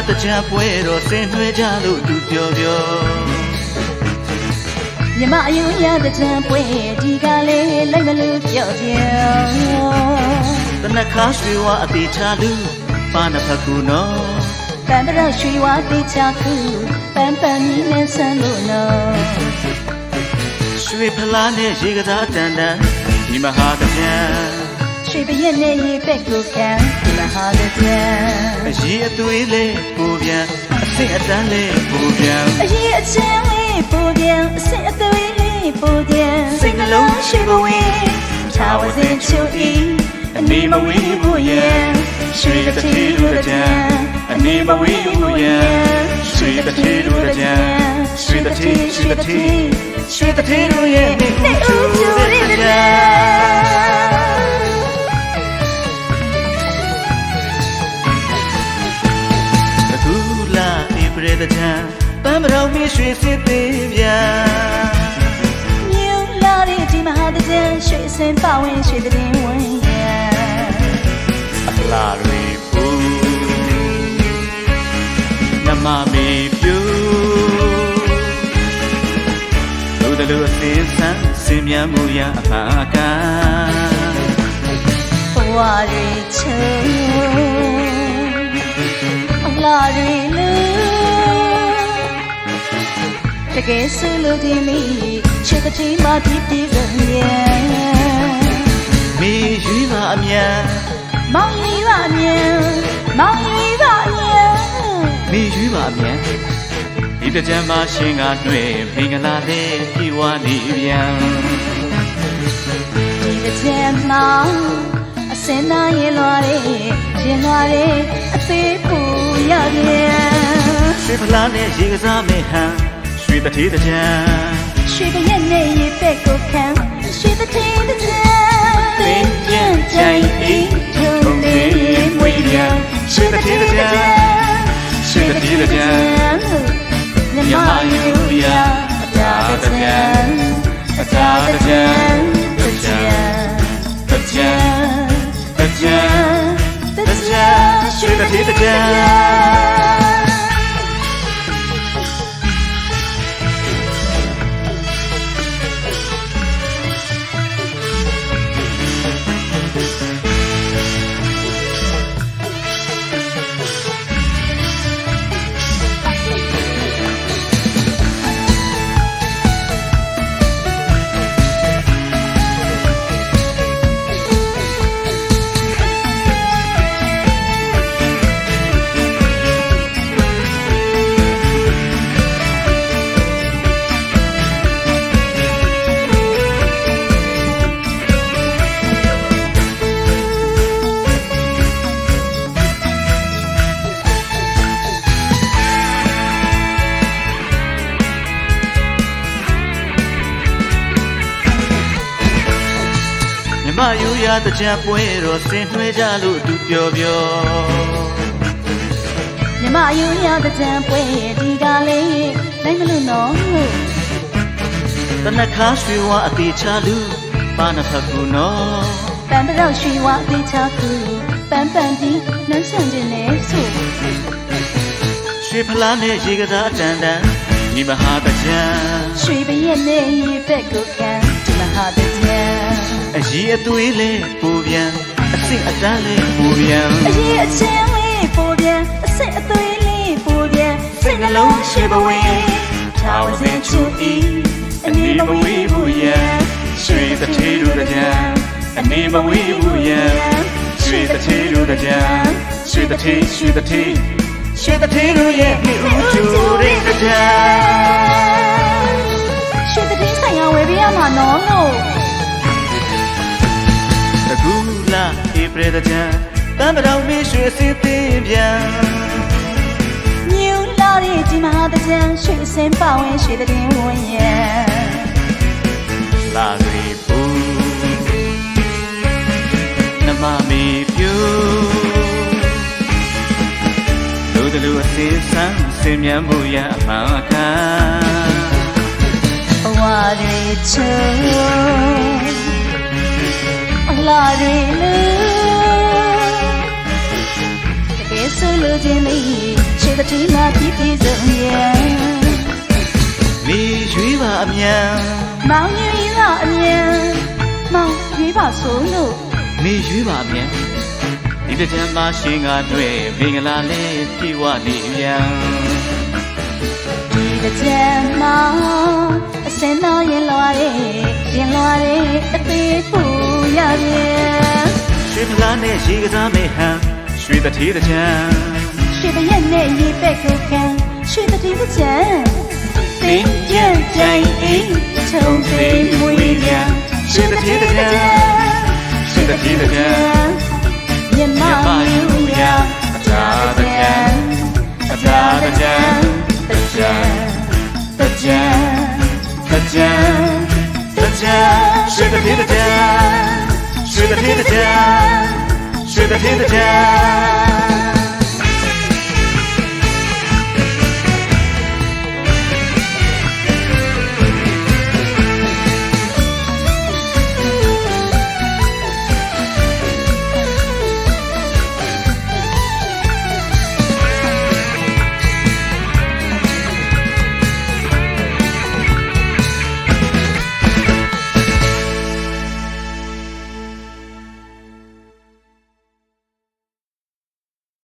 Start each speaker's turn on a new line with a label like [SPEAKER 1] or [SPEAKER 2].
[SPEAKER 1] တကြံပွဲတော်ဆင်နွှဲကြလို့သူပြော
[SPEAKER 2] မြမအယူရတကြံပွဲဒီကလေးလိုက်မလို့ပြော
[SPEAKER 1] တနခါရွှေဝါအသေးချလူပါနဖကူနော်
[SPEAKER 2] ပန်ပရရွှေဝါသေးချခုပန်ပန်နီးနဲ့ဆန်းလို့နော်
[SPEAKER 1] ရွှေဖလားနဲ့ရေကစားတန်တန်ဒီမဟာတကြံ
[SPEAKER 2] ရွှေပရက်နဲ့ရေပက်ကိုခံဒီမဟာတကြံ
[SPEAKER 1] အရေးအသွေးလေးပူပြန်အဆင့်အတန်းလေးပူပြန်
[SPEAKER 2] အရေးအချင်းလေးပူပြန်အဆင့်အသွေးလေးပူပြန်
[SPEAKER 1] စိတ်နှလုံးရှိဘဝင်
[SPEAKER 2] ထားဝစဉ်ချူဤ
[SPEAKER 1] အနေမဝေးဘူးရဲ့ရွှေတတိတို့တကြံအနေမဝေးဘူးရဲ့ရွှေတတိတို့တကြံရွှေတတိရွှေတတိရွှေတတိတို့ရဲ့နေဦးကျူတဲ့ကြံအခုလာဧပြီတကြံပန်းမတော်မီရွှေစစ်သေးဗျာ
[SPEAKER 2] မြူလာတဲ့ဒီမဟာတကြံရွှေစင်ပဝင်ရွှေတည်ဝင်
[SPEAKER 1] အလာတွေပူနမမေပြူလူတလူအစင်းဆန်းစင်မြမှုရအပါက
[SPEAKER 2] ဘဝတွေချုံအလာတွေလူတကယ်ဆိုလို့ဒီမီချစ်တဲ့ချိန်မှာဒီဒီစံရဲ့
[SPEAKER 1] မေရွေးပါအမြန်
[SPEAKER 2] မောင်ရွေးပါအမြန်မောင်ရွေးပါအမြန်
[SPEAKER 1] မေရွေးပါအမြန်ဒီတကြံမှာရှင်ကတွေ့မင်္ဂလာလေးပြေဝနေပြန်
[SPEAKER 2] ဒီတကြံမှာအစင်းသားရင်လွားတဲ့ရင်လွားတဲ့အသေးပူရပြန်
[SPEAKER 1] ရွှေဖလားနဲ့ရေကစားမဲ့ဟန်ရွှေတတိတကြံ
[SPEAKER 2] ရွှေပရက်နဲ့ရေပက်ကိုခံရွှေတတိတကြံ
[SPEAKER 1] ပင်ကျန်ချိုင်ဤထုံလေးမွေးပြန်ရွှေတတိတကြံရွှေတတိတကြံ
[SPEAKER 2] မြမယူရအတာတကြံ
[SPEAKER 1] အတာတကြံတကြံတကြံတကြံတကြံရွှေတတိတကြံမယူရတကြံပွဲတော်ဆင်နွှဲကြလို့သူပြော
[SPEAKER 2] မြမယူရတကြံပွဲဒီကလေးလိုက်မလို့နော်
[SPEAKER 1] တနခါရွှေဝါအသေးချလူပါနဖကူနော်
[SPEAKER 2] ပန်ပရောက်ရွှေဝါအသေးချခုပန်ပန်ဒီနှမ်းဆန်တင်နေဆို
[SPEAKER 1] ရွှေဖလားနဲ့ရေကစားတန်တန်ဒီမဟာတကြံ
[SPEAKER 2] ရွှေပရက်နဲ့ရေပက်ကိုခံဒီမဟာတကြံ
[SPEAKER 1] အရေးအသွေးလေးပူပြန်အဆင့်အတန်းလေးပူပြန်
[SPEAKER 2] အရေးအချင်းလေးပူပြန်အဆင့်အသွေးလေးပူပြန်စိတ်နှလုံးရှိဘဝင်ထားဝစဉ်ချူဤ
[SPEAKER 1] အနေမဝေးဘူးရဲ့ရွှေတတိတို့တကြံအနေမဝေးဘူးရဲ့ရွှေတတိတို့တကြံရွှေတတိရွှေတတိရွှေတတိတို့ရဲ့နေဦးကျူတဲ့ကြံ
[SPEAKER 2] ရွှေတတိဆိုင်ရာဝယ်ပေးရမှာနော်လို့
[SPEAKER 1] အခုလာဧပြီတကြံတမ်းတော်မီရွှေစစ်သေးပြန်
[SPEAKER 2] မြူလာတဲ့ဒီမဟာတကြံရွှေစင်ပဝင်ရွှေတည်ဝင်ရဲ့
[SPEAKER 1] လာရီပူနမမေပြူလူတလူအစင်းဆန်းစင်မြမှုရအမှားခံ
[SPEAKER 2] ဘဝတွေချုံအလားတွေလူတကယ်ဆိုလို့ခြင်းလေးချ ရွှေတတိမှာပြည့်ပြည့်စုံရဲ့
[SPEAKER 1] နေရွေးပါအမြန်
[SPEAKER 2] မောင်ရွေးပါအမြန်မောင်ရွေးပါဆိုလို့
[SPEAKER 1] နေရွေးပါအမြန်ဒီတကြံမှာရှင်ကတွေ့မင်္ဂလာလေးပြေဝနေပြန်
[SPEAKER 2] ဒီတစ်ချက်မှာအစင်တော်ရင်လွားတဲ့အသေးပူရပြန်
[SPEAKER 1] ရွှေဖလားနဲ့ရေကစားမဲ့ဟန်ရွှေတထေးတကြံ
[SPEAKER 2] ရွှေပရက်နဲ့ရေပက်ကိုခံရွှေတတိတစ်ချက်သင်ကြံကြိုင်အိမ်ချုံသိမွေးပြန်ရွှေတတိတစ်ချက်ရွှေတတိတစ်ချက်မြမယူရအတားတစ်ချက်အတားတစ်ချက်တစ်ချက်တစ်ချက်တစ်ချက်တစ်ချက်ရွှေတတိတစ်ချက်ရွှေတတိတစ်ချက်ရွှေတတိတစ်ချက်